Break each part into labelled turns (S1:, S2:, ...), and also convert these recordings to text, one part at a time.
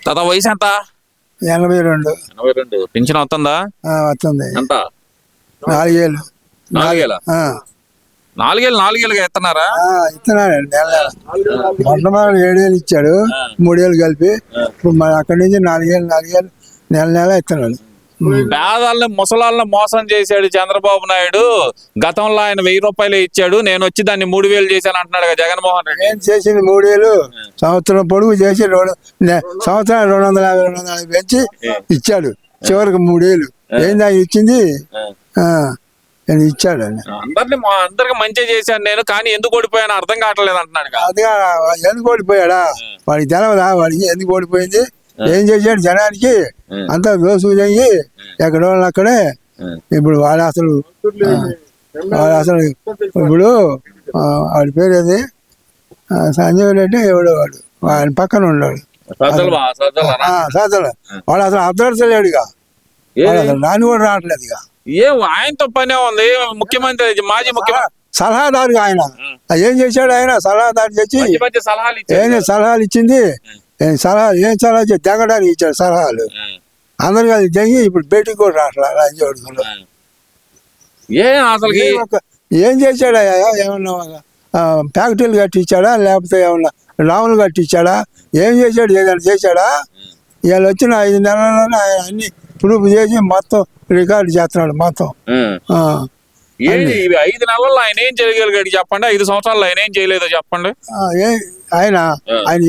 S1: తాత వయసు ఎంత?
S2: 82.
S1: 82. పింఛన్ వస్తుందా?
S2: వస్తుంది.
S1: ఎంత?
S2: 4 ఏళ్ళు.
S1: 4 ఏళ్ళ? 4 ఏళ్ళు 4 ఏళ్ళుగా ఇస్తున్నారా?
S2: ఇస్తున్నాడు. మొట్టమొదటి 7 ఏళ్ళు ఇచ్చాడు, 3 ఏళ్ళు కలిపి. ఇప్పుడు మరి అక్కడి నుంచి 4 ఏళ్ళు నెల ఇస్తున్నాడు.
S1: పేదల్ని ముసలాళ్ళని మోసం చేశాడు చంద్రబాబు నాయుడు. గతంలో ఆయన 1000 రూపాయలు ఇచ్చాడు, నేను వచ్చి దాన్ని 3000 చేశాను అంటున్నాడు జగన్మోహన్ రెడ్డి.
S2: ఏం చేసింది? 3 ఏళ్ళు సంవత్సరం పొడుగు చేసి సంవత్సరం 250 పెంచి ఇచ్చాడు. చివరికి 3 ఏళ్ళు ఏందా ఇచ్చింది? ఇచ్చాడు.
S1: అందరికి మంచి చేశాను నేను, కానీ ఎందుకు ఓడిపోయాను అర్థం కావట్లేదు అంటున్నాడు.
S2: అదిగా ఎందుకు ఓడిపోయాడా? వాడికి తెలవదా వాడికి ఎందుకు ఓడిపోయింది? ఏం చేశాడు జనానికి? అంతా దోసు చెయ్యి ఎక్కడ వాళ్ళు అక్కడే. ఇప్పుడు వాడు అసలు ఇప్పుడు వాడి పేరు ఏది? సంజయ్ రెడ్డి ఎవడో వాడు, ఆయన పక్కన ఉన్నాడు సజ్జల. వాడు అసలు అర్థలేడుగా, వాడు అసలు నాని కూడా రావట్లేదు. ఇక
S1: ఆయనతో పనే ఉంది. ముఖ్యమంత్రి, మాజీ ముఖ్యమంత్రి
S2: సలహాదారుగా ఆయన ఏం చేశాడు? ఆయన సలహాదారు చేసి సలహాలు ఇచ్చింది. ఏం సలహా దిగడానికి ఇచ్చాడు సలహాలు. అందరు కలిసి దిగి ఇప్పుడు బయటికి కూడా రావట్లేదు. ఏం చేశాడా? ఏమన్నా ఫ్యాక్టరీలు కట్టించాడా, లేకపోతే ఏమన్నా లాములు కట్టించాడా? ఏం చేశాడు? ఏదైనా చేశాడా? వీళ్ళు వచ్చిన 5 నెలల్లోనే ఆయన అన్ని ప్రూఫ్ చేసి మొత్తం రికార్డు చేస్తున్నాడు మొత్తం.
S1: 5 నెలల్లో ఆయన ఏం చేయగలిగాడు చెప్పండి? 5 సంవత్సరాల్లో ఆయన ఏం చేయలేదో చెప్పండి.
S2: ఆయన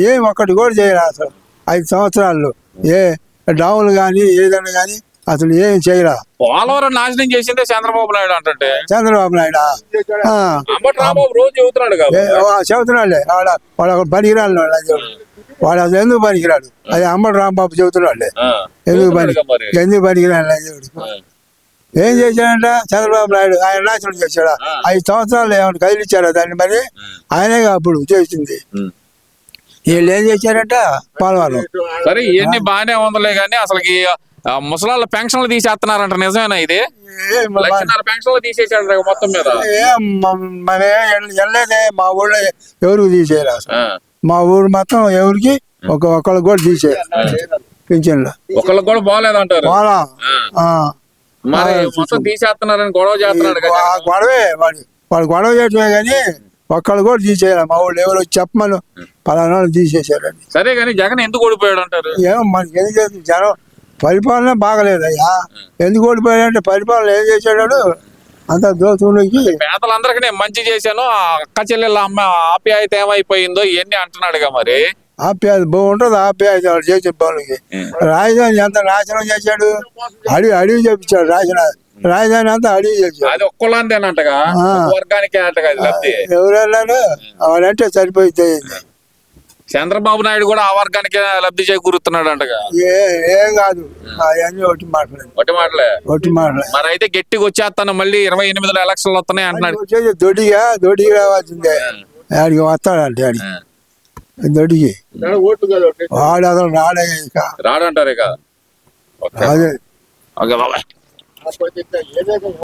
S2: ఏం ఒక్కటి కూడా చేయలేదు అసలు 5 సంవత్సరాల్లో. ఏ డౌన్లు కానీ ఏదైనా కానీ అసలు ఏం చేయరా.
S1: పోలవరం నాశనం చేసిందే చంద్రబాబు నాయుడు అంటే.
S2: చంద్రబాబు నాయుడు
S1: రోజు చెబుతున్నాడు
S2: చెబుతున్నాడులే. వాడు ఒక పనికిరాడు, వాడు అసలు ఎందుకు పనికిరాడు? అది అంబటి రాంబాబు చెబుతున్నాడులే. ఎందుకు పనికిరాడు దేవుడు? ఏం చేశాడంట చంద్రబాబు నాయుడు? ఆయన నాశనం చేశాడా? 5 సంవత్సరాలు ఏమైనా కదిలిచ్చారా దాన్ని? మరి ఆయనే అప్పుడు చేసింది. వీళ్ళు ఏం చేశారంట పోలవరం.
S1: సరే ఇవన్నీ బాగానే ఉందలే కానీ అసలుకి ముసలాళ్ళ పెన్షన్లు తీసేస్తున్నారంట, నిజమేనా ఇది? పెన్షన్లు తీసేసాడు మొత్తం మీద.
S2: వెళ్ళలేదే మా ఊళ్ళో ఎవరికి తీసేయాలి అసలు. మా ఊరు మొత్తం ఎవరికి ఒకళ్ళకి కూడా తీసేయాలి పింఛన్లు.
S1: ఒకళ్ళకి కూడా బాగలేదంటారు. మరి మొత్తం తీసేస్తున్నారని గొడవ చేస్తున్నాడు.
S2: గొడవే వాడు గొడవ చేయటమే కానీ ఒక్కళ్ళు కూడా తీసేయాలి. మా ఊళ్ళు ఎవరు చెప్పమను పలానా తీసేసారని.
S1: సరే కానీ జగన్ ఎందుకు ఓడిపోయాడు అంటారు?
S2: ఏమో మనకి ఎందుకు చేస్తుంది? జనం పరిపాలన బాగలేదయ్యా. ఎందుకు ఓడిపోయాడంటే పరిపాలన ఏం చేశాడు? అంత దోచులకి
S1: పేదలందరికీ మంచి చేశాను, అక్క చెల్లెళ్ళ అమ్మ ఆప్యాయత ఏమైపోయిందో ఇవన్నీ అంటున్నాడుగా. మరి
S2: ఆప్యాయత బాగుంటుంది. ఆప్యాయత వాడు చేసిన పనులకి. రాజధాని ఎంత నాశనం చేశాడు? అడవి చేపించాడు. రాజధాని అంతా అడవి చేశాడు.
S1: అది ఒక్కళ్ళందేనంటగా, వర్గానికి
S2: ఎవరెళ్ళాడు వాడంటే సరిపోయింది.
S1: చంద్రబాబు నాయుడు కూడా ఆ వర్గానికి లబ్ధి చేకూరుతున్నాడు అంటగా.
S2: ఏం కాదు అవన్నీ ఒట్టి మాటలే.
S1: మరి అయితే గట్టిగా వచ్చేస్తాను, మళ్ళీ 28లో ఎలక్షన్లు వస్తున్నాయి అంటున్నాడు.
S2: వచ్చేది దొడ్డికి రావాల్సిందే. ఆడికి వస్తాడంటే ఆడికి దొడ్డికి వాడు అసలు
S1: రాడంటారు ఇక.
S2: అదే